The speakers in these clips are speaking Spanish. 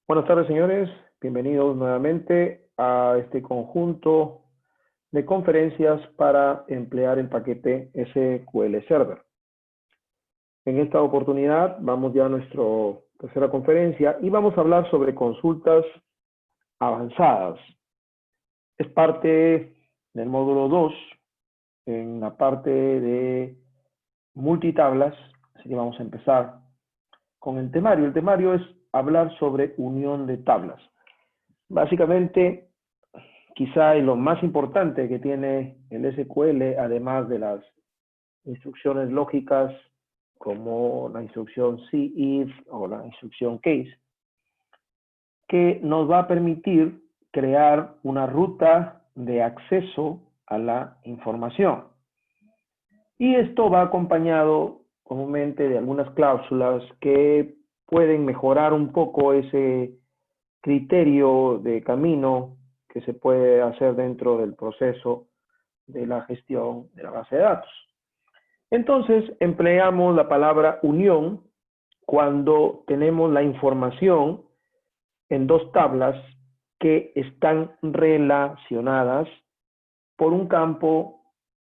Buenas tardes, señores. Bienvenidos nuevamente a este conjunto de conferencias para emplear el paquete SQL Server. En esta oportunidad vamos ya a nuestra tercera conferencia y vamos a hablar sobre consultas avanzadas. Es parte del módulo 2 en la parte de multitablas, así que vamos a empezar con el temario. El temario es hablar sobre unión de tablas. Básicamente, quizá es lo más importante que tiene el SQL, además de las instrucciones lógicas como la instrucción CIF o la instrucción case, que nos va a permitir crear una ruta de acceso a la información. Y esto va acompañado comúnmente de algunas cláusulas que pueden mejorar un poco ese criterio de camino que se puede hacer dentro del proceso de la gestión de la base de datos. Entonces, empleamos la palabra unión cuando tenemos la información en dos tablas que están relacionadas por un campo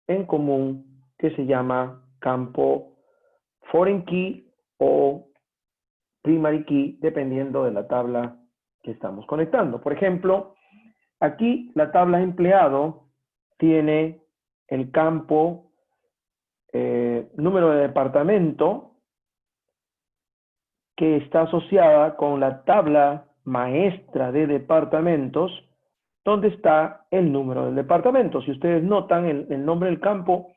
en común que se llama campo foreign key o primary key, dependiendo de la tabla que estamos conectando. Por ejemplo, aquí la tabla empleado tiene el campo número de departamento que está asociada con la tabla maestra de departamentos, donde está el número del departamento. Si ustedes notan, el nombre del campo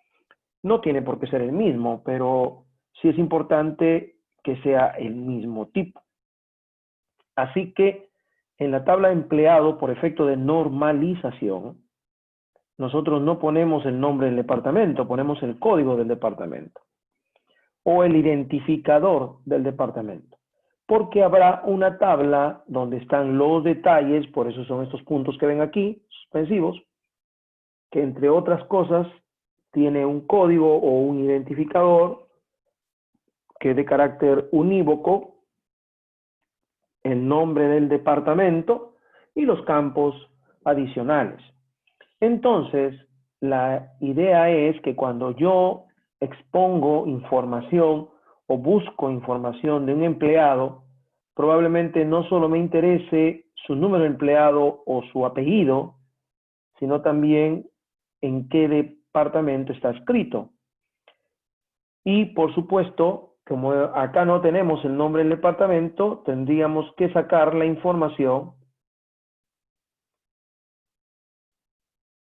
no tiene por qué ser el mismo, pero sí es importante que sea el mismo tipo. Así que en la tabla empleado, por efecto de normalización, nosotros no ponemos el nombre del departamento, ponemos el código del departamento o el identificador del departamento, porque habrá una tabla donde están los detalles, por eso son estos puntos que ven aquí, suspensivos, que entre otras cosas tiene un código o un identificador que es de carácter unívoco, el nombre del departamento y los campos adicionales. Entonces, la idea es que cuando yo expongo información o busco información de un empleado, probablemente no solo me interese su número de empleado o su apellido, sino también en qué departamento está escrito. Y por supuesto, como acá no tenemos el nombre del departamento, tendríamos que sacar la información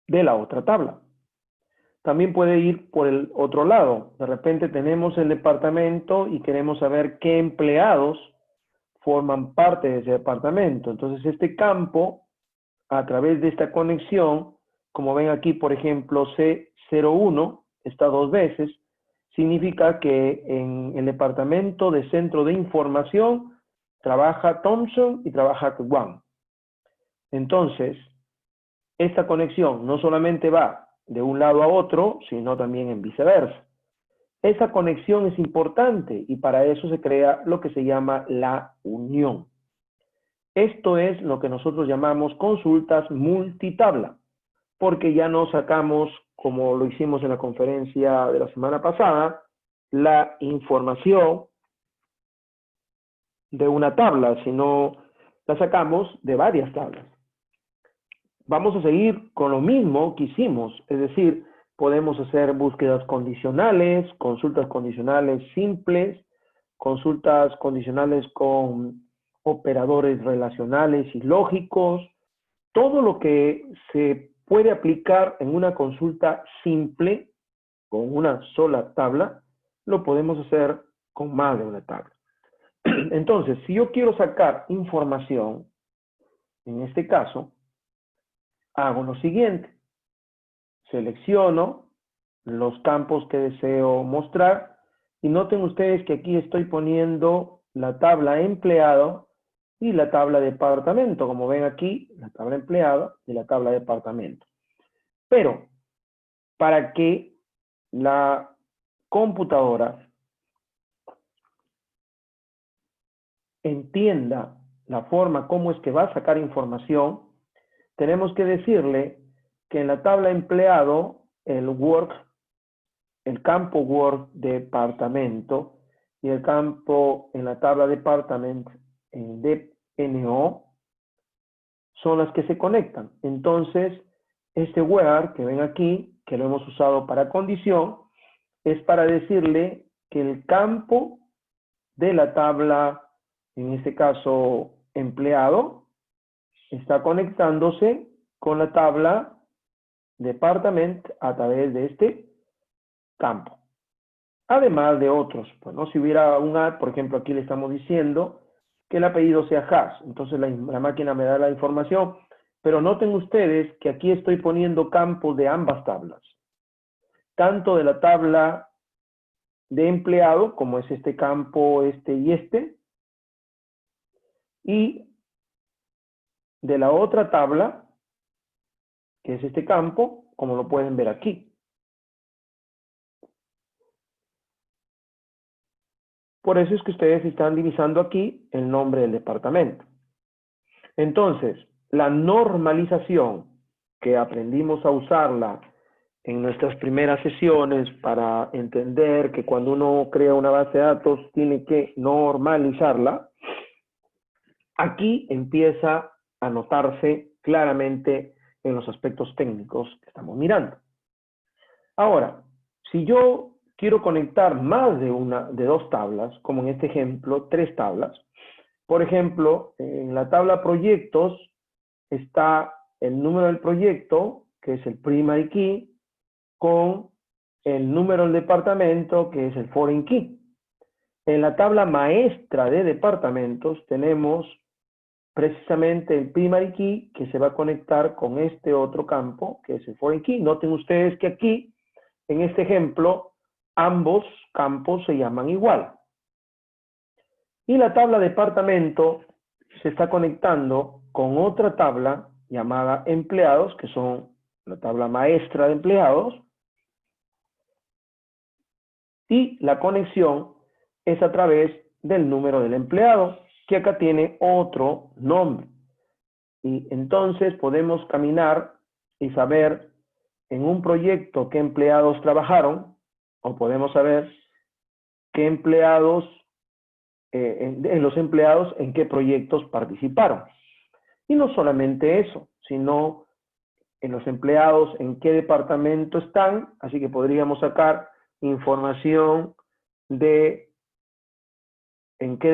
de la otra tabla. También puede ir por el otro lado. De repente tenemos el departamento y queremos saber qué empleados forman parte de ese departamento. Entonces este campo, a través de esta conexión, como ven aquí, por ejemplo, C01 está dos veces, significa que en el departamento de centro de información trabaja Thompson y trabaja Wang. Entonces, esta conexión no solamente va de un lado a otro, sino también en viceversa. Esa conexión es importante y para eso se crea lo que se llama la unión. Esto es lo que nosotros llamamos consultas multitabla, porque ya no sacamos, como lo hicimos en la conferencia de la semana pasada, la información de una tabla, sino la sacamos de varias tablas. Vamos a seguir con lo mismo que hicimos, es decir, podemos hacer búsquedas condicionales, consultas condicionales simples, consultas condicionales con operadores relacionales y lógicos, todo lo que se puede aplicar en una consulta simple con una sola tabla, lo podemos hacer con más de una tabla. Entonces, si yo quiero sacar información, en este caso, hago lo siguiente. Selecciono los campos que deseo mostrar y noten ustedes que aquí estoy poniendo la tabla empleado y la tabla departamento. Como ven aquí, la tabla empleado y la tabla departamento. Pero para que la computadora entienda la forma como es que va a sacar información, tenemos que decirle que en la tabla empleado, el campo Word departamento y el campo en la tabla department en DNO son las que se conectan. Entonces, este where que ven aquí, que lo hemos usado para condición, es para decirle que el campo de la tabla, en este caso empleado, está conectándose con la tabla department a través de este campo. Además de otros, pues, ¿no? Si hubiera un add, por ejemplo, aquí le estamos diciendo que el apellido sea Haas, entonces la máquina me da la información, pero noten ustedes que aquí estoy poniendo campos de ambas tablas, tanto de la tabla de empleado, como es este campo, este y de la otra tabla, que es este campo, como lo pueden ver aquí. Por eso es que ustedes están divisando aquí el nombre del departamento. Entonces, la normalización, que aprendimos a usarla en nuestras primeras sesiones para entender que cuando uno crea una base de datos tiene que normalizarla, aquí empieza a notarse claramente en los aspectos técnicos que estamos mirando. Ahora, si yo quiero conectar más de dos tablas, como en este ejemplo, 3 tablas, por ejemplo, en la tabla proyectos está el número del proyecto, que es el primary key, con el número del departamento, que es el foreign key. En la tabla maestra de departamentos tenemos precisamente el primary key que se va a conectar con este otro campo, que es el foreign key. Noten ustedes que aquí, en este ejemplo, ambos campos se llaman igual. Y la tabla departamento se está conectando con otra tabla llamada empleados, que son la tabla maestra de empleados, y la conexión es a través del número del empleado, que acá tiene otro nombre. Y entonces podemos caminar y saber en un proyecto qué empleados trabajaron, o podemos saber qué empleados, en los empleados en qué proyectos participaron. Y no solamente eso, sino en los empleados en qué departamento están, así que podríamos sacar información de en qué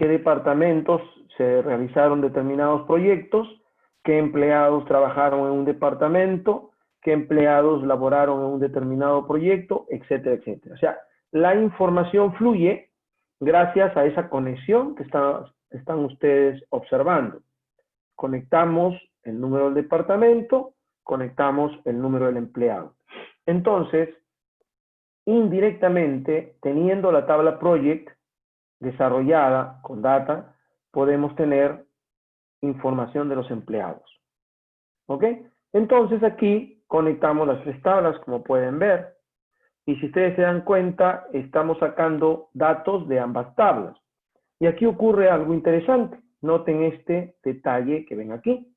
departamentos se realizaron determinados proyectos, qué empleados trabajaron en un departamento, qué empleados laboraron en un determinado proyecto, etcétera, etcétera. O sea, la información fluye gracias a esa conexión que están ustedes observando. Conectamos el número del departamento, conectamos el número del empleado. Entonces, indirectamente, teniendo la tabla project desarrollada con data, podemos tener información de los empleados. ¿Ok? Entonces aquí conectamos las 3 tablas, como pueden ver. Y si ustedes se dan cuenta, estamos sacando datos de ambas tablas. Y aquí ocurre algo interesante. Noten este detalle que ven aquí.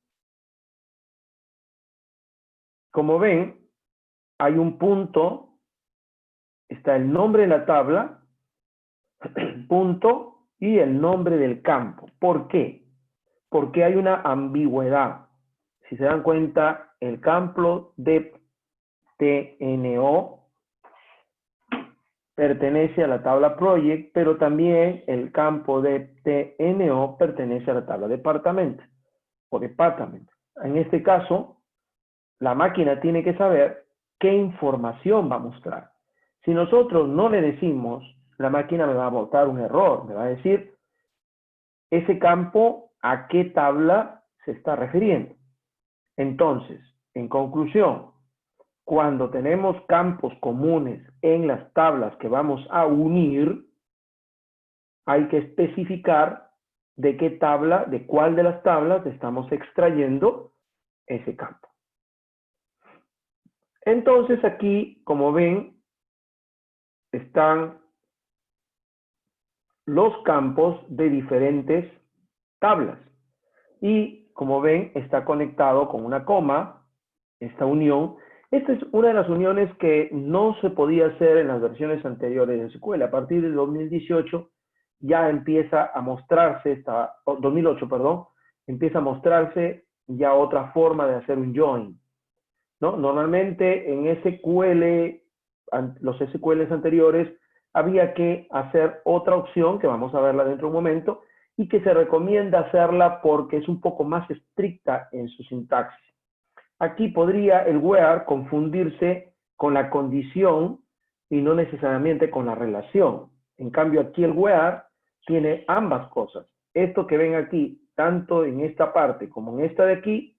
Como ven, hay un punto, está el nombre de la tabla, punto, y el nombre del campo. ¿Por qué? Porque hay una ambigüedad. Si se dan cuenta, el campo de TNO pertenece a la tabla project, pero también el campo de TNO pertenece a la tabla departamento o department. En este caso, la máquina tiene que saber qué información va a mostrar. Si nosotros no le decimos, la máquina me va a botar un error, me va a decir ese campo a qué tabla se está refiriendo. Entonces, en conclusión, cuando tenemos campos comunes en las tablas que vamos a unir, hay que especificar de qué tabla, de cuál de las tablas estamos extrayendo ese campo. Entonces aquí, como ven, están los campos de diferentes tablas. Y como ven, está conectado con una coma, esta unión. Esta es una de las uniones que no se podía hacer en las versiones anteriores de SQL. A partir del 2018 ya empieza a mostrarse, 2008, perdón, empieza a mostrarse ya otra forma de hacer un join, ¿no? Normalmente en SQL, los SQLs anteriores, había que hacer otra opción, que vamos a verla dentro de un momento, y que se recomienda hacerla porque es un poco más estricta en su sintaxis. Aquí podría el where confundirse con la condición y no necesariamente con la relación. En cambio, aquí el where tiene ambas cosas. Esto que ven aquí, tanto en esta parte como en esta de aquí,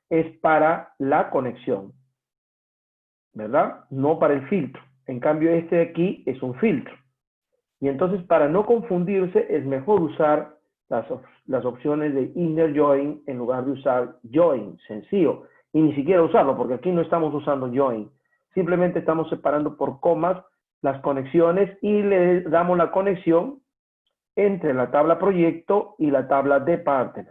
es para la conexión, ¿verdad? No para el filtro. En cambio, este de aquí es un filtro. Y entonces, para no confundirse, es mejor usar las opciones de inner join en lugar de usar join, sencillo. Y ni siquiera usarlo, porque aquí no estamos usando join. Simplemente estamos separando por comas las conexiones y le damos la conexión entre la tabla proyecto y la tabla department.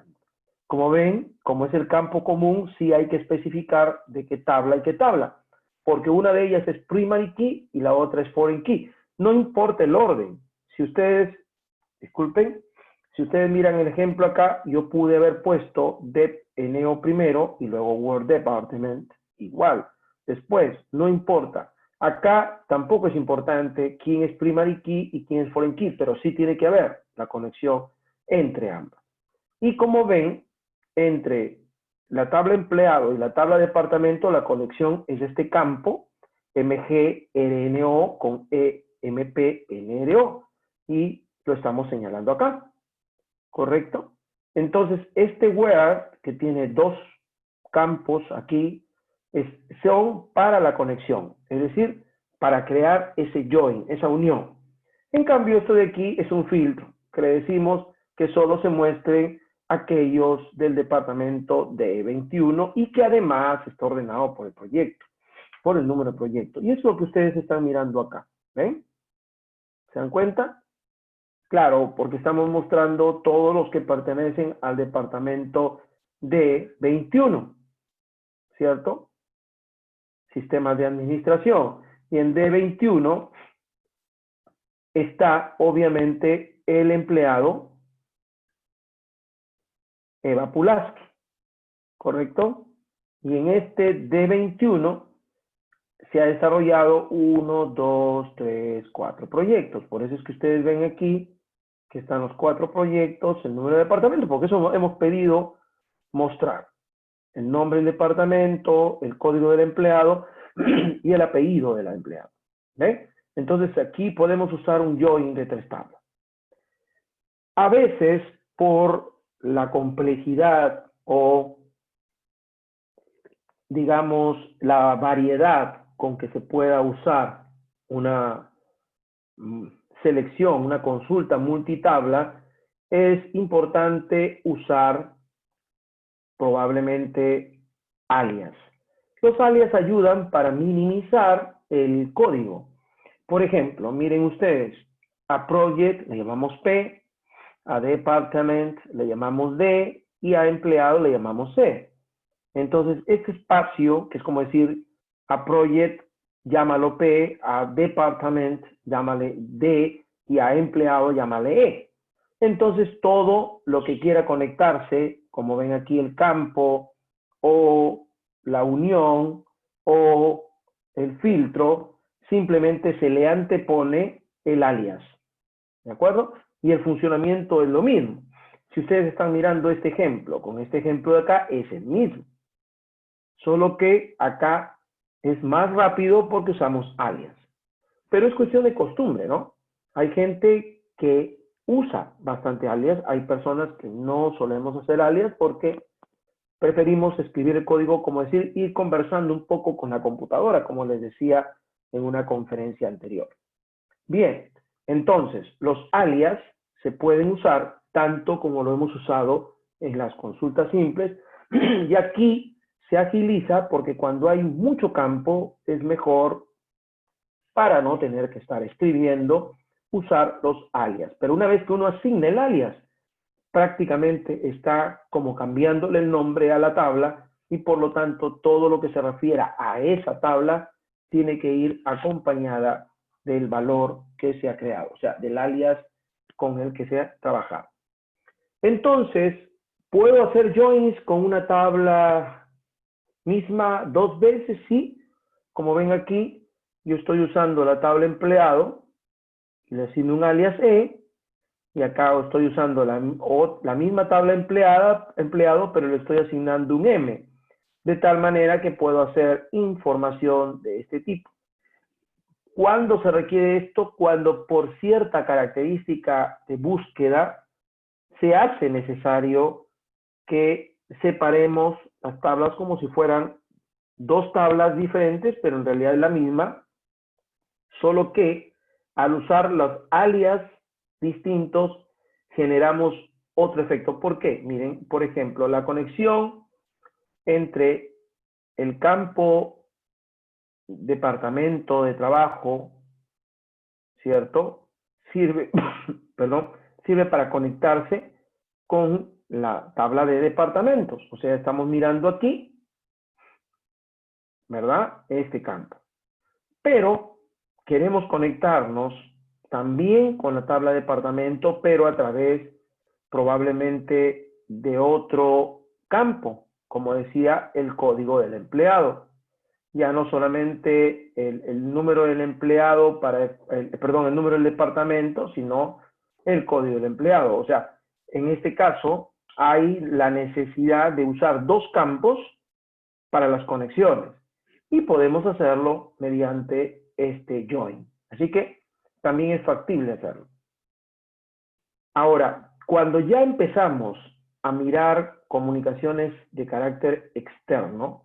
Como ven, como es el campo común, sí hay que especificar de qué tabla y qué tabla, porque una de ellas es primary key y la otra es foreign key. No importa el orden. Si ustedes, disculpen, si ustedes miran el ejemplo acá, yo pude haber puesto dep-neo primero y luego word department igual. Después, no importa. Acá tampoco es importante quién es primary key y quién es foreign key, pero sí tiene que haber la conexión entre ambas. Y como ven, entre la tabla empleado y la tabla departamento, la conexión es este campo mgrno con empnro y lo estamos señalando acá, ¿correcto? Entonces, este where, que tiene dos campos aquí, son para la conexión, es decir, para crear ese join, esa unión. En cambio, esto de aquí es un filtro, que le decimos que solo se muestren aquellos del departamento de 21 y que además está ordenado por el proyecto, por el número de proyecto. Y eso es lo que ustedes están mirando acá, ¿ven? ¿Se dan cuenta? Claro, porque estamos mostrando todos los que pertenecen al departamento de 21, ¿cierto? Sistemas de administración. Y en D21 está obviamente el empleado Eva Pulaski, ¿correcto? Y en este D21 se ha desarrollado 1, 2, 3, 4 proyectos. Por eso es que ustedes ven aquí que están los 4 proyectos, el número de departamento, porque eso hemos pedido mostrar. El nombre del departamento, el código del empleado y el apellido del empleado. ¿Ve? Entonces aquí podemos usar un join de 3 tablas. A veces, por la complejidad o, digamos, la variedad con que se pueda usar una selección, una consulta multitabla, es importante usar probablemente alias. Los alias ayudan para minimizar el código. Por ejemplo, miren ustedes, a project le llamamos P, a department le llamamos D y a empleado le llamamos C. Entonces, este espacio, que es como decir, a project llámalo P, a department llámale D y a empleado llámale E. Entonces, todo lo que quiera conectarse, como ven aquí el campo o la unión o el filtro, simplemente se le antepone el alias, ¿de acuerdo? Y el funcionamiento es lo mismo. Si ustedes están mirando este ejemplo, con este ejemplo de acá, es el mismo. Solo que acá es más rápido porque usamos alias. Pero es cuestión de costumbre, ¿no? Hay gente que usa bastante alias, hay personas que no solemos hacer alias porque preferimos escribir el código, como decir, ir conversando un poco con la computadora, como les decía en una conferencia anterior. Bien, entonces, los alias se pueden usar tanto como lo hemos usado en las consultas simples, y aquí se agiliza porque cuando hay mucho campo es mejor, para no tener que estar escribiendo, usar los alias. Pero una vez que uno asigna el alias, prácticamente está como cambiándole el nombre a la tabla y por lo tanto todo lo que se refiera a esa tabla tiene que ir acompañada del valor que se ha creado, o sea, del alias con el que se ha trabajado. Entonces, ¿puedo hacer joins con una tabla misma 2 veces? Sí. Como ven aquí, yo estoy usando la tabla empleado, le asigno un alias E, y acá estoy usando la misma tabla empleado, pero le estoy asignando un M, de tal manera que puedo hacer información de este tipo. ¿Cuándo se requiere esto? Cuando por cierta característica de búsqueda se hace necesario que separemos las tablas como si fueran 2 tablas diferentes, pero en realidad es la misma, solo que al usar los alias distintos generamos otro efecto. ¿Por qué? Miren, por ejemplo, la conexión entre el campo departamento de trabajo, ¿cierto? Sirve, perdón, sirve para conectarse con la tabla de departamentos. O sea, estamos mirando aquí, ¿verdad? Este campo. Pero queremos conectarnos también con la tabla de departamento, pero a través probablemente de otro campo, como decía, el código del empleado. Ya no solamente el número del empleado perdón, el número del departamento, sino el código del empleado. O sea, en este caso hay la necesidad de usar 2 campos para las conexiones y podemos hacerlo mediante este join. Así que también es factible hacerlo. Ahora, cuando ya empezamos a mirar comunicaciones de carácter externo,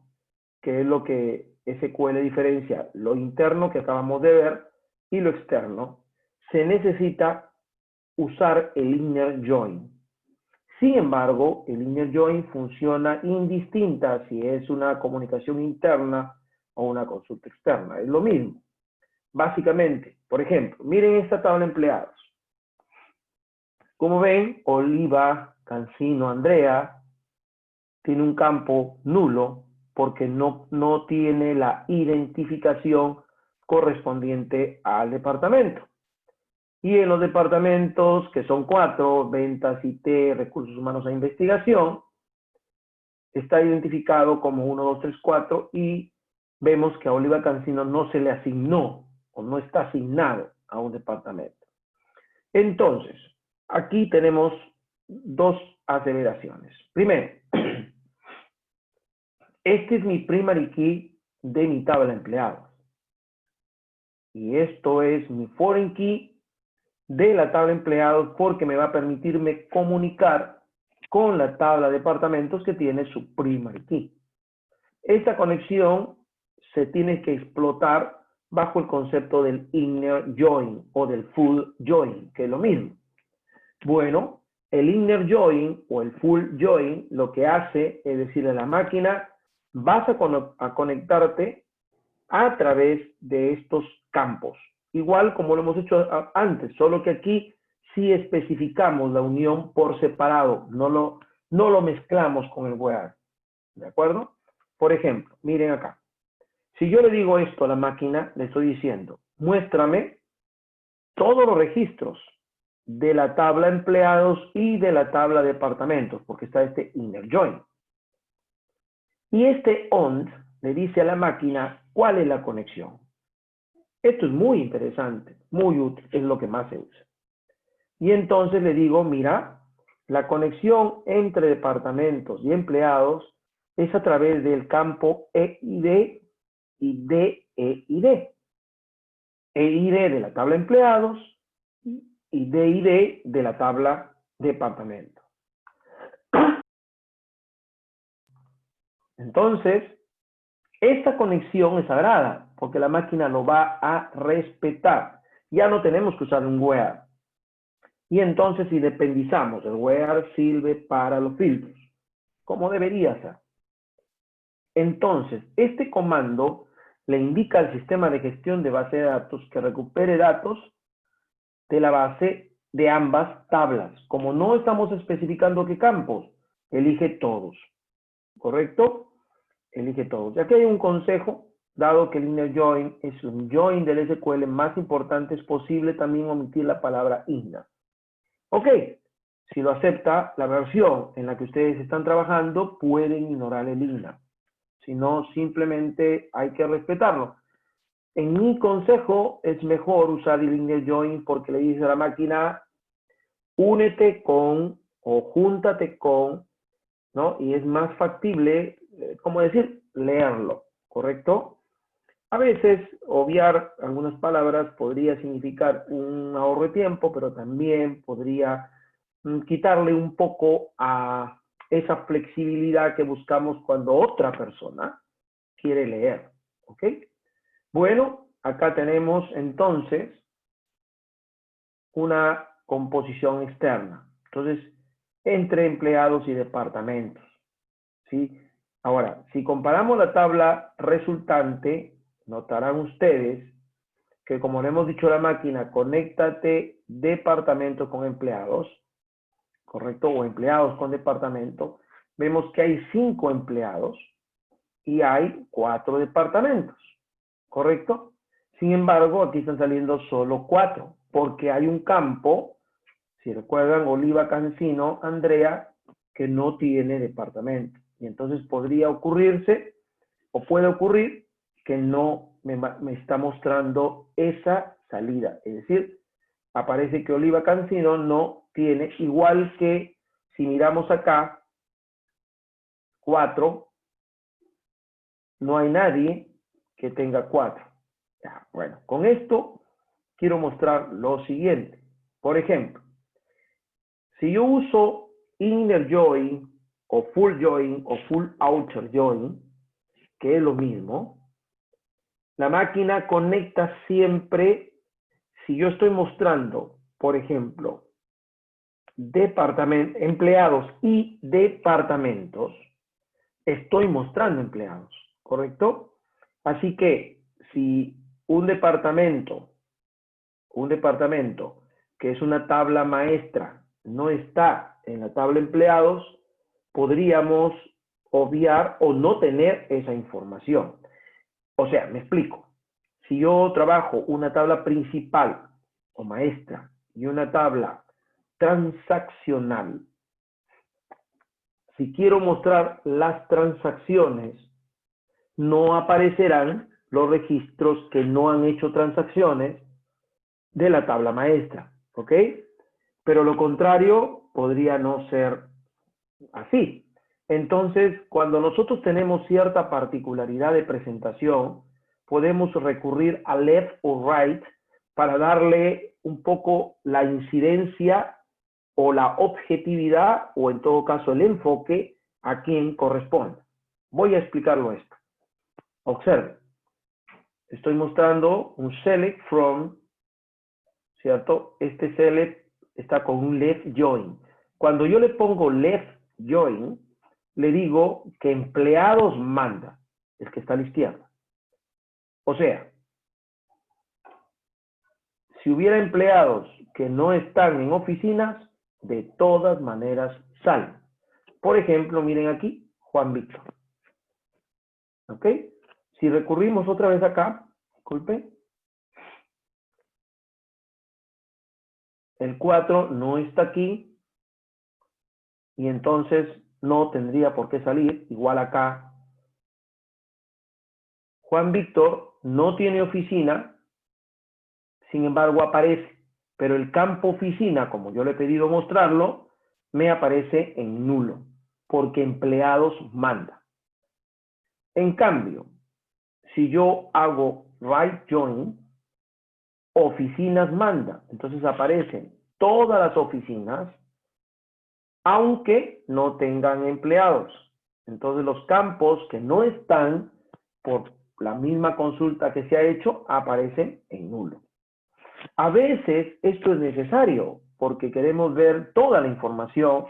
que es lo que SQL diferencia lo interno que acabamos de ver y lo externo, se necesita usar el inner join. Sin embargo, el inner join funciona indistinta si es una comunicación interna o una consulta externa. Es lo mismo. Básicamente, por ejemplo, miren esta tabla de empleados. Como ven, Oliva, Cancino, Andrea, tiene un campo nulo porque no tiene la identificación correspondiente al departamento. Y en los departamentos, que son 4, ventas, IT, recursos humanos e investigación, está identificado como 1, 2, 3, 4 y vemos que a Oliva Cancino no se le asignó o no está asignado a un departamento. Entonces, aquí tenemos 2 aseveraciones. Primero, este es mi primary key de mi tabla de empleados. Y esto es mi foreign key de la tabla de empleados porque me va a permitirme comunicar con la tabla de departamentos que tiene su primary key. Esta conexión se tiene que explotar bajo el concepto del inner join o del full join, que es lo mismo. Bueno, el inner join o el full join lo que hace es decirle a la máquina, vas a conectarte a través de estos campos. Igual como lo hemos hecho antes, solo que aquí sí especificamos la unión por separado, no lo mezclamos con el where. ¿De acuerdo? Por ejemplo, miren acá. Si yo le digo esto a la máquina, le estoy diciendo, muéstrame todos los registros de la tabla empleados y de la tabla departamentos, porque está este inner join. Y este OND le dice a la máquina cuál es la conexión. Esto es muy interesante, muy útil, es lo que más se usa. Y entonces le digo, mira, la conexión entre departamentos y empleados es a través del campo EID y DEID. EID de la tabla empleados y DID de la tabla departamento. Entonces, esta conexión es sagrada porque la máquina lo va a respetar. Ya no tenemos que usar un where. Y entonces independizamos, el where sirve para los filtros, como debería ser. Entonces, este comando le indica al sistema de gestión de base de datos que recupere datos de la base de ambas tablas. Como no estamos especificando qué campos, elige todos. ¿Correcto? Elige todos. Y aquí hay un consejo, dado que el inner join es un join del SQL más importante, es posible también omitir la palabra inner. Ok, si lo acepta la versión en la que ustedes están trabajando, pueden ignorar el inner. Si no, simplemente hay que respetarlo. En mi consejo es mejor usar el inner join porque le dice a la máquina, únete con o júntate con, ¿no? Y es más factible, como decir, leerlo, ¿correcto? A veces, obviar algunas palabras podría significar un ahorro de tiempo, pero también podría quitarle un poco a esa flexibilidad que buscamos cuando otra persona quiere leer, ¿ok? Bueno, acá tenemos entonces una composición externa. Entonces, entre empleados y departamentos, ¿sí? Ahora, si comparamos la tabla resultante, notarán ustedes que como le hemos dicho a la máquina, conéctate departamento con empleados, ¿correcto? O empleados con departamento, vemos que hay 5 empleados y hay 4 departamentos, ¿correcto? Sin embargo, aquí están saliendo solo 4, porque hay un campo, si recuerdan, Oliva, Cancino, Andrea, que no tiene departamento. Y entonces podría ocurrirse, o puede ocurrir, que no me está mostrando esa salida. Es decir, aparece que Oliva Cancino no tiene, igual que si miramos acá, 4, no hay nadie que tenga 4. Ya, bueno, con esto quiero mostrar lo siguiente. Por ejemplo, si yo uso inner join o full outer join, que es lo mismo, la máquina conecta siempre, si yo estoy mostrando, por ejemplo, empleados y departamentos, estoy mostrando empleados, ¿correcto? Así que si un departamento que es una tabla maestra no está en la tabla empleados, podríamos obviar o no tener esa información. O sea, me explico. Si yo trabajo una tabla principal o maestra y una tabla transaccional, si quiero mostrar las transacciones, no aparecerán los registros que no han hecho transacciones de la tabla maestra, ¿ok? Pero lo contrario podría no ser así. Entonces, cuando nosotros tenemos cierta particularidad de presentación, podemos recurrir a left o right para darle un poco la incidencia o la objetividad o en todo caso el enfoque a quien corresponda. Voy a explicarlo esto. Observe. Estoy mostrando un select from, ¿cierto? Este select está con un left join. Cuando yo le pongo left join, le digo que empleados manda, el que está a la izquierda. O sea, si hubiera empleados que no están en oficinas, de todas maneras salen. Por ejemplo, miren aquí, Juan Víctor. ¿Ok? Si recurrimos otra vez acá, disculpe, el 4 no está aquí y entonces no tendría por qué salir, igual acá. Juan Víctor no tiene oficina, sin embargo aparece, pero el campo oficina, como yo le he pedido mostrarlo, me aparece en nulo, porque empleados manda. En cambio, si yo hago right join, oficinas manda, entonces aparecen todas las oficinas, aunque no tengan empleados. Entonces los campos que no están por la misma consulta que se ha hecho aparecen en nulo. A veces esto es necesario porque queremos ver toda la información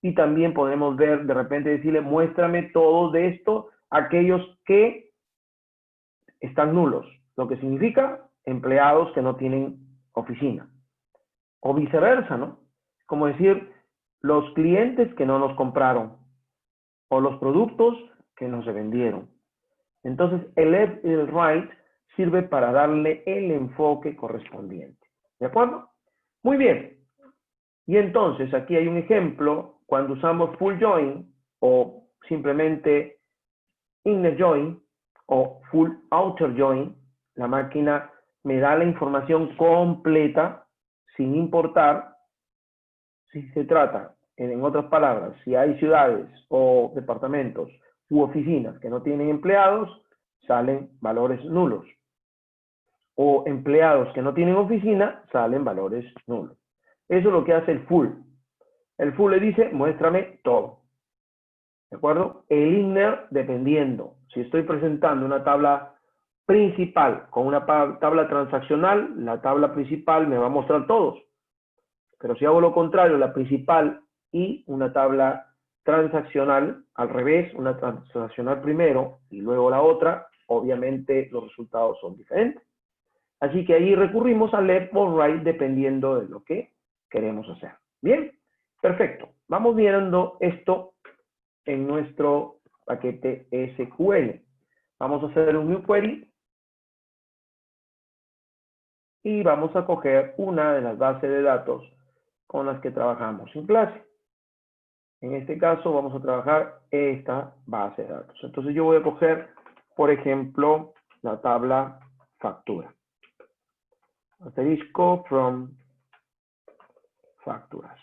y también podemos ver, de repente decirle, muéstrame todo de esto, aquellos que están nulos, lo que significa empleados que no tienen oficina. O viceversa, ¿no? Como decir, los clientes que no nos compraron o los productos que no se vendieron. Entonces, el left y el right sirve para darle el enfoque correspondiente. ¿De acuerdo? Muy bien. Y entonces, aquí hay un ejemplo, cuando usamos full join o simplemente inner join o full outer join, la máquina me da la información completa sin importar si se trata, en otras palabras, si hay ciudades o departamentos u oficinas que no tienen empleados, salen valores nulos. O empleados que no tienen oficina, salen valores nulos. Eso es lo que hace el full. El full le dice, muéstrame todo. ¿De acuerdo? El inner, dependiendo. Si estoy presentando una tabla principal con una tabla transaccional, la tabla principal me va a mostrar todos. Pero si hago lo contrario, la principal y una tabla transaccional, al revés, una transaccional primero y luego la otra, obviamente los resultados son diferentes. Así que ahí recurrimos a left o right dependiendo de lo que queremos hacer. Bien, perfecto. Vamos viendo esto en nuestro paquete SQL. Vamos a hacer un new query y vamos a coger una de las bases de datos con las que trabajamos en clase. En este caso vamos a trabajar esta base de datos. Entonces yo voy a coger, por ejemplo, la tabla factura. Asterisco from facturas.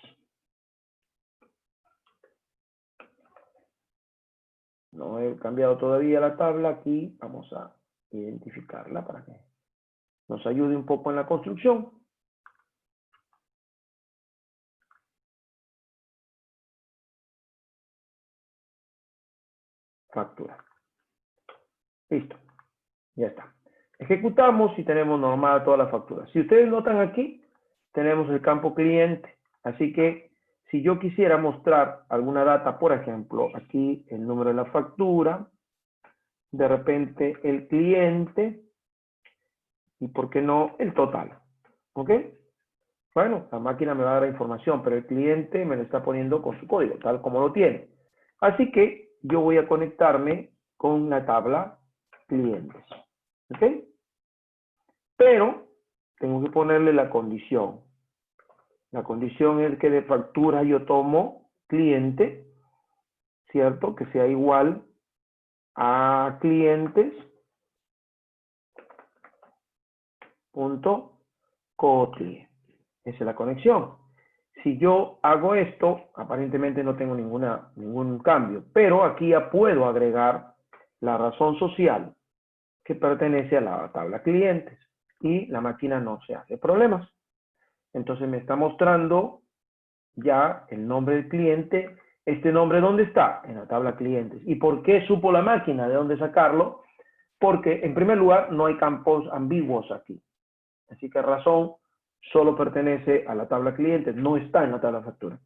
No he cambiado todavía la tabla. Aquí vamos a identificarla para que nos ayude un poco en la construcción. Factura. Listo. Ya está. Ejecutamos y tenemos normada toda la factura. Si ustedes notan aquí, tenemos el campo cliente. Así que si yo quisiera mostrar alguna data, por ejemplo, aquí el número de la factura, de repente el cliente y, ¿por qué no, el total? ¿Ok? Bueno, la máquina me va a dar la información, pero el cliente me lo está poniendo con su código, tal como lo tiene. Así que yo voy a conectarme con la tabla clientes. ¿Ok? Pero tengo que ponerle la condición. La condición es que de factura yo tomo cliente, ¿cierto? Que sea igual a clientes.cotli. Esa es la conexión. Si yo hago esto, aparentemente no tengo ningún cambio, pero aquí ya puedo agregar la razón social que pertenece a la tabla clientes y la máquina no se hace problemas. Entonces me está mostrando ya el nombre del cliente. Este nombre, ¿dónde está? En la tabla clientes. ¿Y por qué supo la máquina de dónde sacarlo? Porque, en primer lugar, no hay campos ambiguos aquí. Así que razón solo pertenece a la tabla clientes, no está en la tabla factura.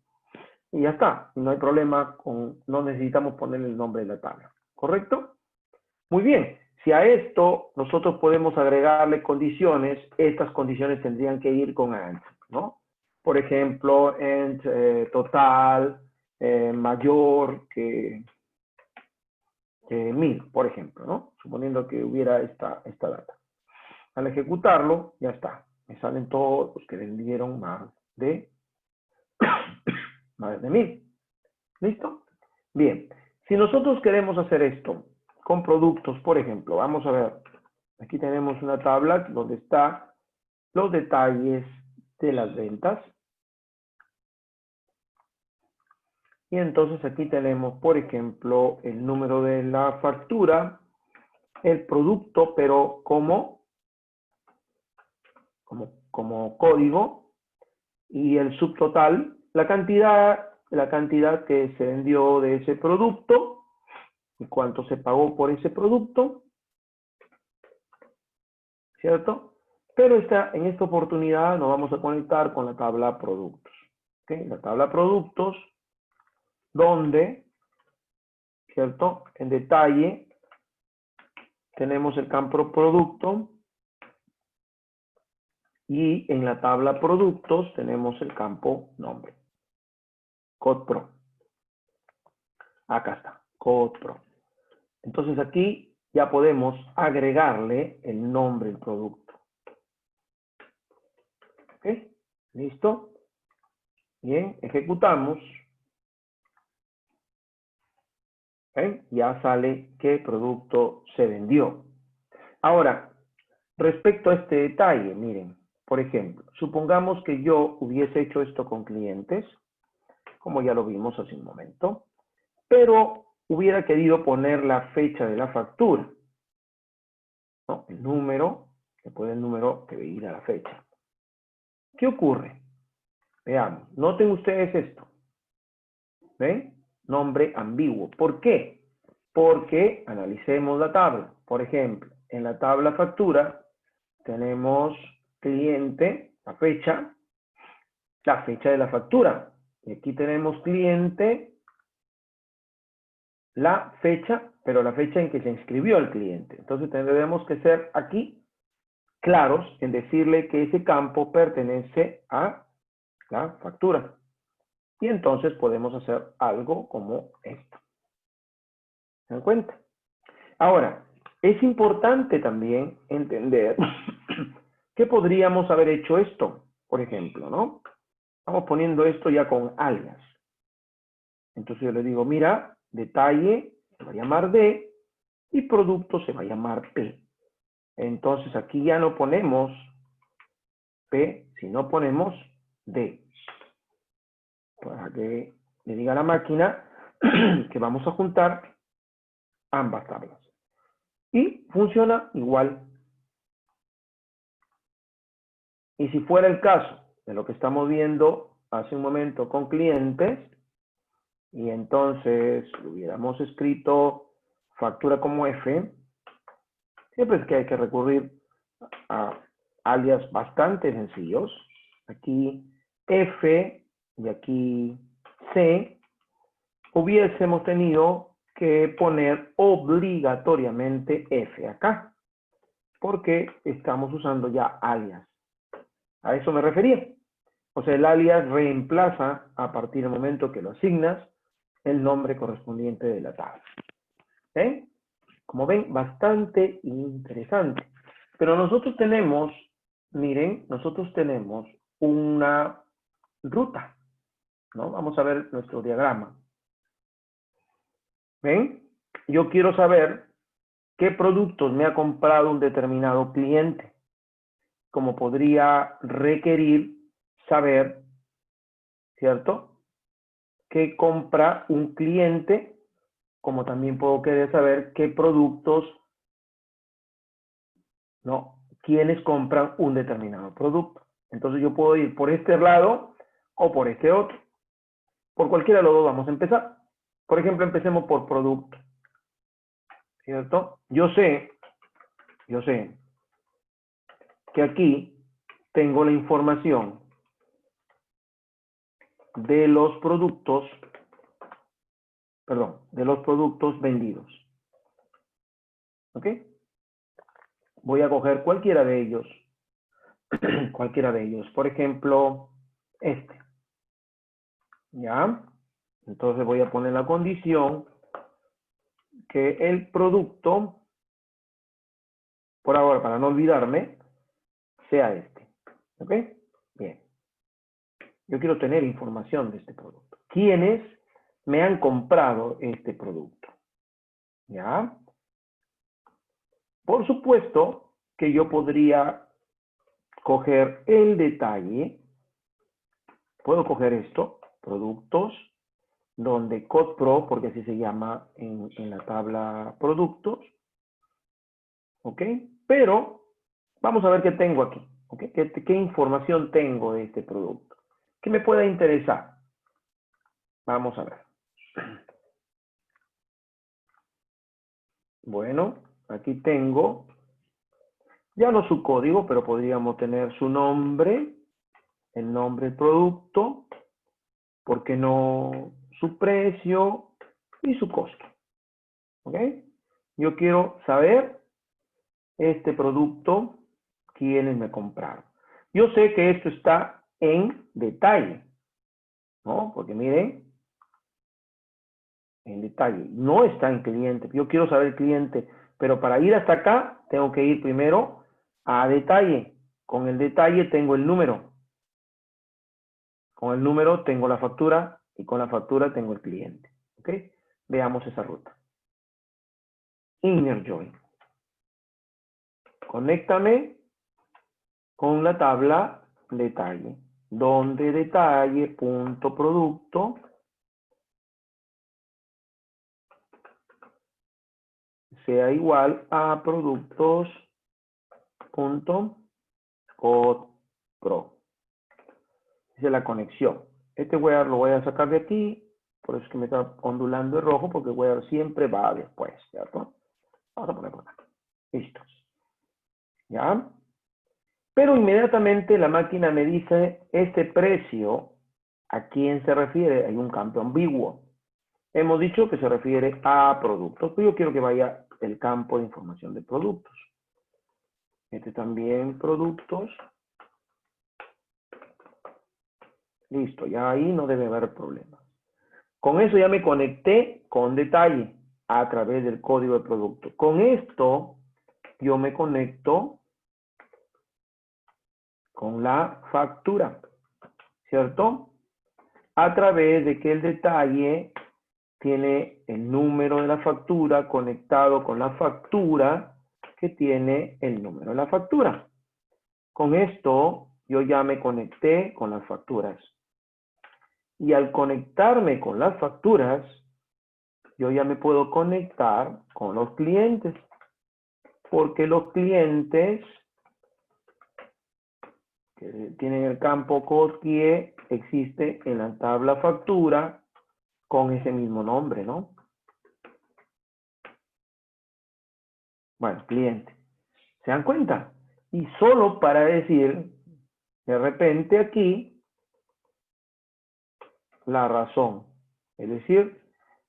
Y ya está, no hay problema no necesitamos ponerle el nombre de la tabla. ¿Correcto? Muy bien, si a esto nosotros podemos agregarle condiciones, estas condiciones tendrían que ir con AND, ¿no? Por ejemplo, AND total mayor que 1000, por ejemplo, ¿no? Suponiendo que hubiera esta data. Al ejecutarlo, ya está. Me salen todos los que vendieron más de 1000. ¿Listo? Bien. Si nosotros queremos hacer esto con productos, por ejemplo, vamos a ver. Aquí tenemos una tabla donde están los detalles de las ventas. Y entonces aquí tenemos, por ejemplo, el número de la factura, el producto, pero como código, y el subtotal, la cantidad que se vendió de ese producto y cuánto se pagó por ese producto, ¿cierto? Pero en esta oportunidad nos vamos a conectar con la tabla productos. ¿Okay? La tabla productos, donde, ¿cierto? En detalle, tenemos el campo producto Y en la tabla productos tenemos el campo nombre. CodePro. Acá está, CodePro. Entonces aquí ya podemos agregarle el nombre del producto. ¿Ok? ¿Listo? Bien, ejecutamos. ¿Ok? Ya sale qué producto se vendió. Ahora, respecto a este detalle, miren, por ejemplo, supongamos que yo hubiese hecho esto con clientes, como ya lo vimos hace un momento, pero hubiera querido poner la fecha de la factura, ¿no? El número, después del número que ir a la fecha. ¿Qué ocurre? Veamos, noten ustedes esto. ¿Ven? Nombre ambiguo. ¿Por qué? Porque analicemos la tabla. Por ejemplo, en la tabla factura tenemos cliente, la fecha de la factura. Y aquí tenemos cliente, la fecha, pero la fecha en que se inscribió el cliente. Entonces tendremos que ser aquí claros en decirle que ese campo pertenece a la factura. Y entonces podemos hacer algo como esto. ¿Se dan cuenta? Ahora, es importante también entender que podríamos haber hecho esto, por ejemplo, ¿no? Estamos poniendo esto ya con alias. Entonces yo le digo, mira, detalle se va a llamar D y producto se va a llamar P. Entonces aquí ya no ponemos P, sino ponemos D. Para que le diga a la máquina que vamos a juntar ambas tablas. Y funciona igual. Y si fuera el caso de lo que estamos viendo hace un momento con clientes, y entonces hubiéramos escrito factura como F, siempre es que hay que recurrir a alias bastante sencillos. Aquí F y aquí C, hubiésemos tenido que poner obligatoriamente F acá, porque estamos usando ya alias. A eso me refería. O sea, el alias reemplaza a partir del momento que lo asignas el nombre correspondiente de la tabla. ¿Eh? Como ven, bastante interesante. Pero nosotros tenemos, miren, nosotros tenemos una ruta, ¿no? Vamos a ver nuestro diagrama. ¿Ven? Yo quiero saber qué productos me ha comprado un determinado cliente. Como podría requerir saber, ¿cierto?, qué compra un cliente, como también puedo querer saber qué productos, ¿no?, quiénes compran un determinado producto. Entonces yo puedo ir por este lado o por este otro. Por cualquiera de los dos vamos a empezar. Por ejemplo, empecemos por producto, ¿cierto? Yo sé que aquí tengo la información de los productos, vendidos. ¿Ok? Voy a coger cualquiera de ellos. Por ejemplo, este. ¿Ya? Entonces voy a poner la condición que el producto, por ahora, para no olvidarme, sea este. ¿Ok? Bien. Yo quiero tener información de este producto. ¿Quiénes me han comprado este producto? ¿Ya? Por supuesto que yo podría coger el detalle. Puedo coger esto, productos, donde CodePro, porque así se llama en la tabla productos. ¿Ok? Pero vamos a ver qué tengo aquí. ¿Ok? ¿Qué información tengo de este producto? ¿Qué me puede interesar? Vamos a ver. Bueno, aquí tengo, ya no su código, pero podríamos tener su nombre, el nombre del producto, ¿por qué no su precio y su costo? ¿Ok? Yo quiero saber este producto, quiénes me compraron. Yo sé que esto está en detalle, ¿no? Porque miren, en detalle, no está en cliente. Yo quiero saber el cliente, pero para ir hasta acá, tengo que ir primero a detalle. Con el detalle tengo el número. Con el número tengo la factura y con la factura tengo el cliente. ¿Ok? Veamos esa ruta. Inner join. Conéctame con la tabla detalle, donde detalle punto producto sea igual a productos punto code pro. Esa es la conexión. Este where lo voy a sacar de aquí, por eso es que me está ondulando el rojo, porque where siempre va después, ¿cierto? Vamos a poner por acá. Listos. ¿Ya? Pero inmediatamente la máquina me dice, este precio, ¿a quién se refiere? Hay un campo ambiguo. Hemos dicho que se refiere a productos, pero yo quiero que vaya el campo de información de productos. Este también productos. Listo, ya ahí no debe haber problemas. Con eso ya me conecté con detalle a través del código de producto. Con esto yo me conecto con la factura, ¿cierto? A través de que el detalle tiene el número de la factura conectado con la factura que tiene el número de la factura. Con esto yo ya me conecté con las facturas. Y al conectarme con las facturas, yo ya me puedo conectar con los clientes. Porque los clientes que tienen el campo CODKIE existe en la tabla factura con ese mismo nombre, ¿no? Bueno, cliente. ¿Se dan cuenta? Y solo para decir, de repente aquí, la razón. Es decir,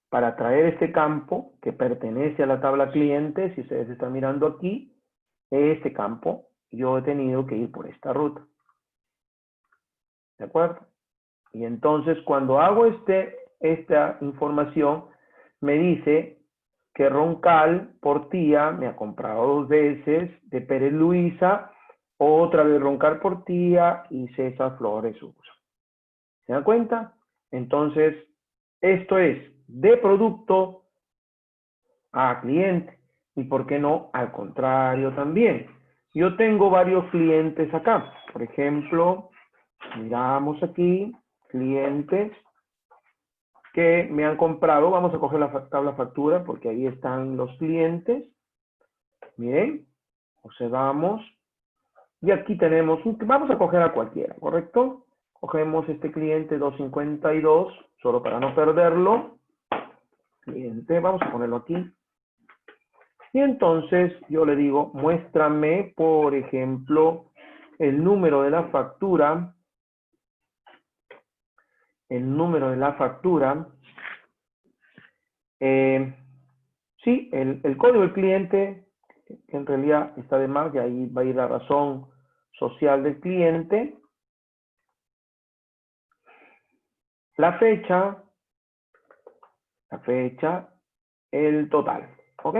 para traer este campo que pertenece a la tabla cliente, si ustedes están mirando aquí, este campo, yo he tenido que ir por esta ruta. ¿De acuerdo? Y entonces cuando hago esta información, me dice que Roncal Portilla me ha comprado 2 veces, de Pérez Luisa, otra vez Roncal Portilla y César Flores Uso. ¿Se dan cuenta? Entonces, esto es de producto a cliente. ¿Y por qué no al contrario también? Yo tengo varios clientes acá. Por ejemplo, miramos aquí, clientes que me han comprado. Vamos a coger la tabla factura porque ahí están los clientes. Miren, observamos. Y aquí tenemos, vamos a coger a cualquiera, ¿correcto? Cogemos este cliente 252, solo para no perderlo. Cliente, vamos a ponerlo aquí. Y entonces yo le digo, muéstrame, por ejemplo, el número de la factura. El número de la factura. Sí, el código del cliente, que en realidad está de más, y ahí va a ir la razón social del cliente. La fecha, el total, ¿ok?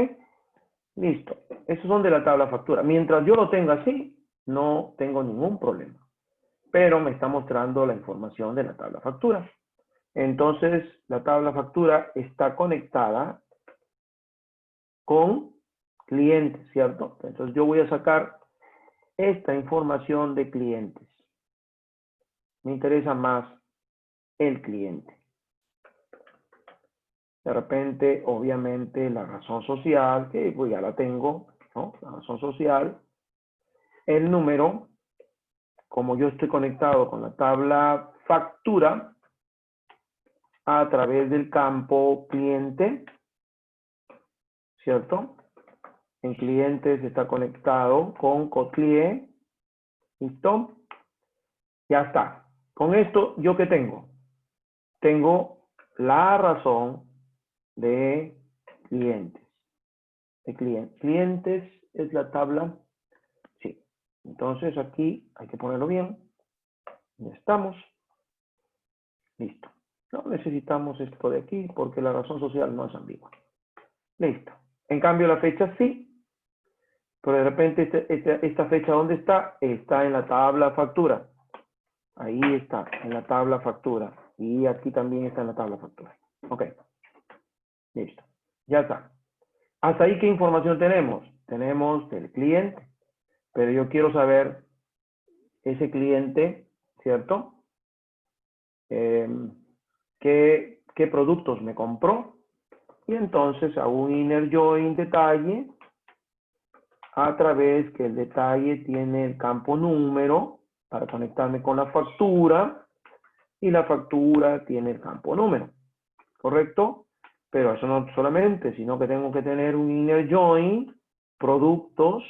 Listo. Esos son de la tabla factura. Mientras yo lo tenga así, no tengo ningún problema. Pero me está mostrando la información de la tabla factura. Entonces, la tabla factura está conectada con clientes, ¿cierto? Entonces, yo voy a sacar esta información de clientes. Me interesa más el cliente. De repente, obviamente, la razón social, que pues ya la tengo, ¿no? La razón social. El número, como yo estoy conectado con la tabla factura a través del campo cliente, ¿cierto? En clientes está conectado con CODCLIE. ¿Listo? Ya está. Con esto, ¿yo qué tengo? Tengo la razón de clientes. Clientes es la tabla, sí, Entonces aquí hay que ponerlo bien. Ya estamos. Listo. No necesitamos esto de aquí porque la razón social no es ambigua. Listo. En cambio la fecha sí. Pero de repente esta fecha, ¿dónde está? Está en la tabla factura. Ahí está, en la tabla factura. Y aquí también está en la tabla factura. Ok. Listo. Ya está. Hasta ahí, ¿qué información tenemos? Tenemos del cliente. Pero yo quiero saber ese cliente, ¿cierto? ¿Qué productos me compró? Y entonces hago un inner join detalle a través que el detalle tiene el campo número para conectarme con la factura y la factura tiene el campo número, ¿correcto? Pero eso no solamente, sino que tengo que tener un inner join productos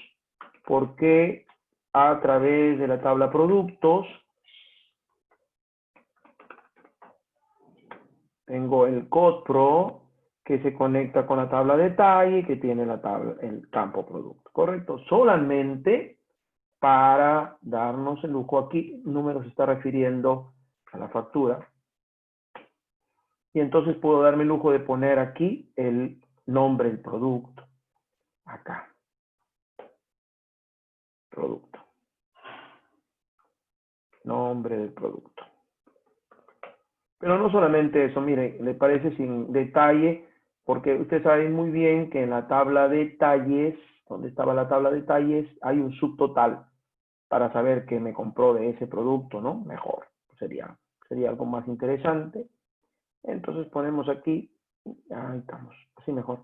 porque a través de la tabla productos tengo el CODPRO que se conecta con la tabla detalle que tiene el campo producto, ¿correcto? Solamente para darnos el lujo aquí, número se está refiriendo a la factura. Y entonces puedo darme el lujo de poner aquí el nombre del producto. Acá. Producto. Nombre del producto. Pero no solamente eso, mire, le parece sin detalle, porque usted sabe muy bien que en la tabla de detalles, donde estaba la tabla de detalles, hay un subtotal para saber qué me compró de ese producto, ¿no? Mejor. Sería algo más interesante. Entonces ponemos aquí, ahí estamos, así mejor.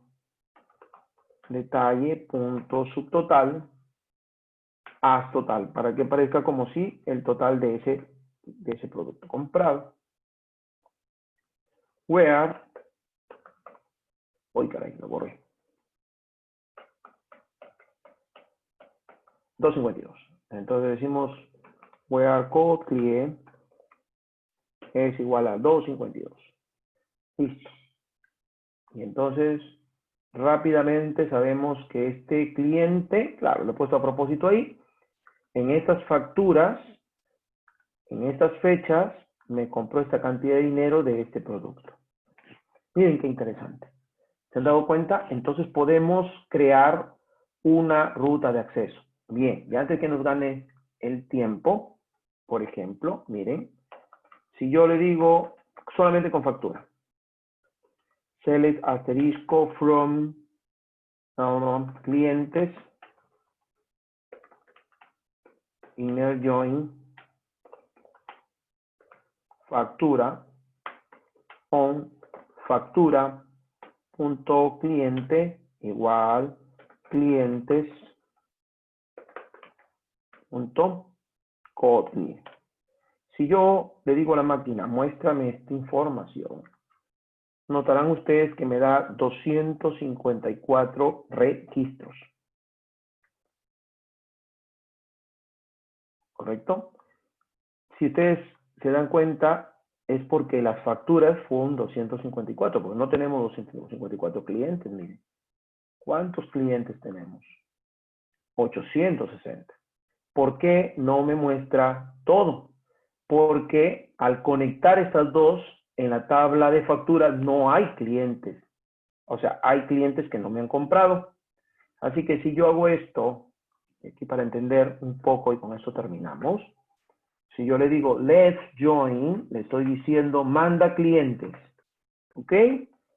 Detalle, punto, subtotal, as total, para que parezca como si el total de ese producto comprado. Where, uy caray, lo borré. 252. Entonces decimos where code clear es igual a 252. Listo. Y entonces rápidamente sabemos que este cliente, claro, lo he puesto a propósito ahí, en estas facturas, en estas fechas, me compró esta cantidad de dinero de este producto. Miren qué interesante. ¿Se han dado cuenta? Entonces podemos crear una ruta de acceso. Bien, y antes que nos gane el tiempo, por ejemplo, miren, si yo le digo solamente con factura, select asterisco from clientes, inner join, factura, on factura, punto cliente, igual, clientes, punto copy. Si yo le digo a la máquina, muéstrame esta información, notarán ustedes que me da 254 registros. ¿Correcto? Si ustedes se dan cuenta, es porque las facturas fueron 254, porque no tenemos 254 clientes, miren. ¿Cuántos clientes tenemos? 860. ¿Por qué no me muestra todo? Porque al conectar estas dos, en la tabla de facturas no hay clientes. O sea, hay clientes que no me han comprado. Así que si yo hago esto, aquí para entender un poco y con eso terminamos. Si yo le digo let's join, le estoy diciendo manda clientes. ¿Ok?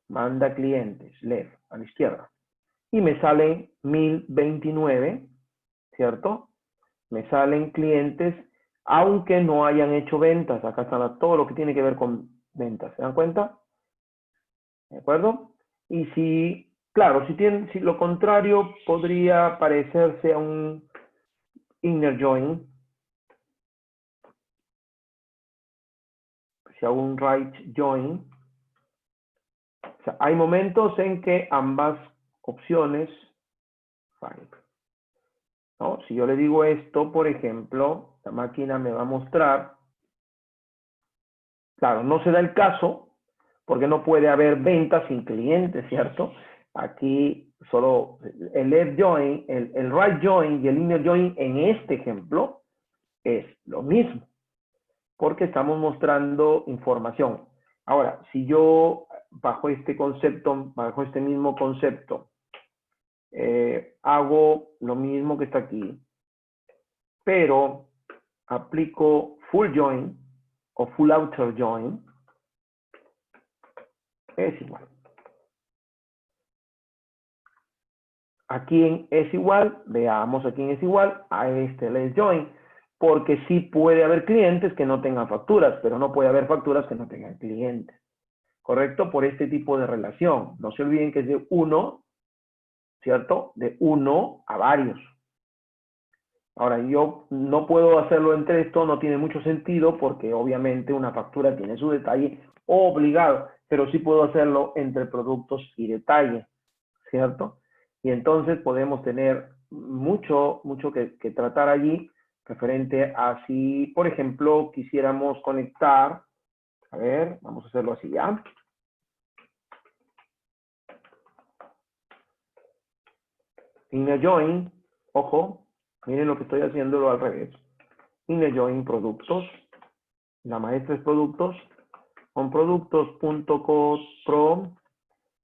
Manda clientes, left, a la izquierda. Y me salen 1029, ¿cierto? Me salen clientes, aunque no hayan hecho ventas. Acá está todo lo que tiene que ver con ventas. ¿Se dan cuenta? ¿De acuerdo? Y si, claro, si lo contrario podría parecerse a un inner join, si hago un right join, o sea, hay momentos en que ambas opciones fallan, ¿no? Si yo le digo esto, por ejemplo, la máquina me va a mostrar, claro, no se da el caso, porque no puede haber ventas sin clientes, ¿cierto? Aquí solo el left join, el right join y el inner join en este ejemplo es lo mismo, porque estamos mostrando información. Ahora, si yo bajo este concepto, bajo este mismo concepto, hago lo mismo que está aquí, pero aplico full join o full outer join, es igual. Aquí en es igual, veamos aquí en es igual a este less join, porque sí puede haber clientes que no tengan facturas, pero no puede haber facturas que no tengan clientes. ¿Correcto? Por este tipo de relación. No se olviden que es de 1, ¿cierto? De 1 a varios. Ahora, yo no puedo hacerlo entre esto, no tiene mucho sentido porque obviamente una factura tiene su detalle obligado, pero sí puedo hacerlo entre productos y detalle, ¿cierto? Y entonces podemos tener mucho que tratar allí referente a si, por ejemplo, quisiéramos conectar, a ver, vamos a hacerlo así ya. Inner join, ojo, miren lo que estoy haciéndolo al revés. Inner join productos, la maestra es productos, con productos.costpro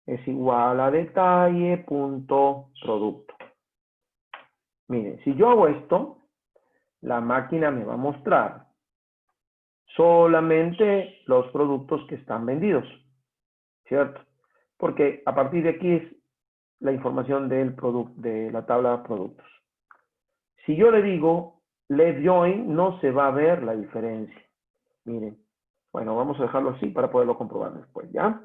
es igual a detalle.producto. Miren, si yo hago esto, la máquina me va a mostrar solamente los productos que están vendidos, ¿cierto? Porque a partir de aquí es la información del producto, de la tabla de productos. Si yo le digo left join, no se va a ver la diferencia. Miren, bueno, vamos a dejarlo así para poderlo comprobar después, ¿ya?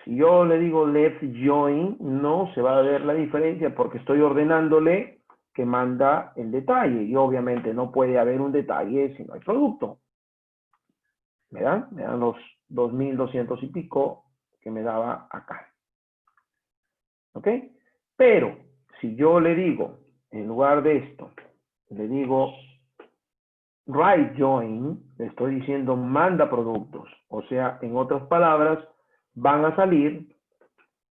Si yo le digo left join, no se va a ver la diferencia porque estoy ordenándole que manda el detalle. Y obviamente no puede haber un detalle si no hay producto. ¿Me dan? Me dan los 2.200 y pico que me daba acá. ¿Ok? Pero si yo le digo, en lugar de esto, le digo right join, le estoy diciendo manda productos. O sea, en otras palabras, van a salir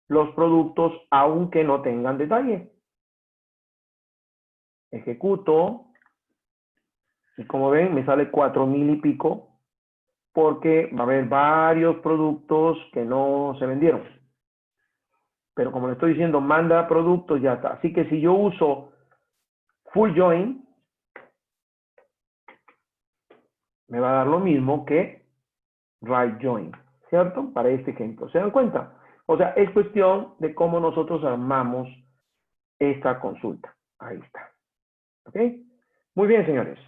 los productos aunque no tengan detalle. Ejecuto y como ven me sale 4.000 y pico porque va a haber varios productos que no se vendieron. Pero como le estoy diciendo, manda productos, ya está. Así que si yo uso full join, me va a dar lo mismo que right join, ¿cierto? Para este ejemplo. ¿Se dan cuenta? O sea, es cuestión de cómo nosotros armamos esta consulta. Ahí está. ¿Ok? Muy bien, señores.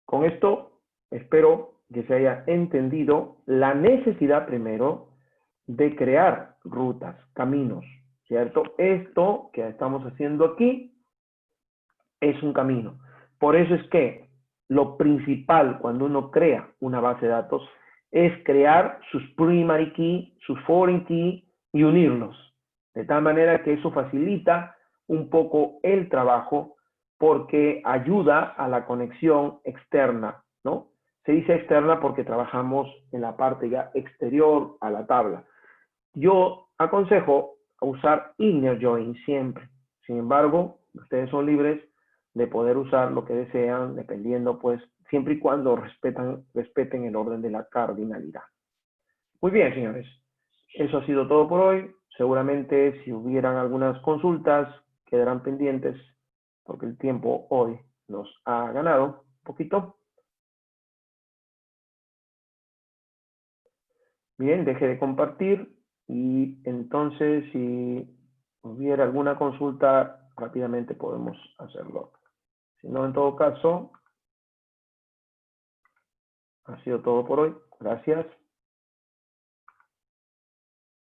Con esto espero que se haya entendido la necesidad primero de crear rutas, caminos, ¿cierto? Esto que estamos haciendo aquí es un camino. Por eso es que lo principal cuando uno crea una base de datos es crear sus primary key, sus foreign key y unirlos. De tal manera que eso facilita un poco el trabajo porque ayuda a la conexión externa, ¿no? Se dice externa porque trabajamos en la parte ya exterior a la tabla. Yo aconsejo usar inner join siempre. Sin embargo, ustedes son libres de poder usar lo que desean, dependiendo, pues, siempre y cuando respeten el orden de la cardinalidad. Muy bien, señores. Eso ha sido todo por hoy. Seguramente, si hubieran algunas consultas, quedarán pendientes, porque el tiempo hoy nos ha ganado un poquito. Bien, deje de compartir y entonces si hubiera alguna consulta, rápidamente podemos hacerlo. Si no, en todo caso, ha sido todo por hoy. Gracias.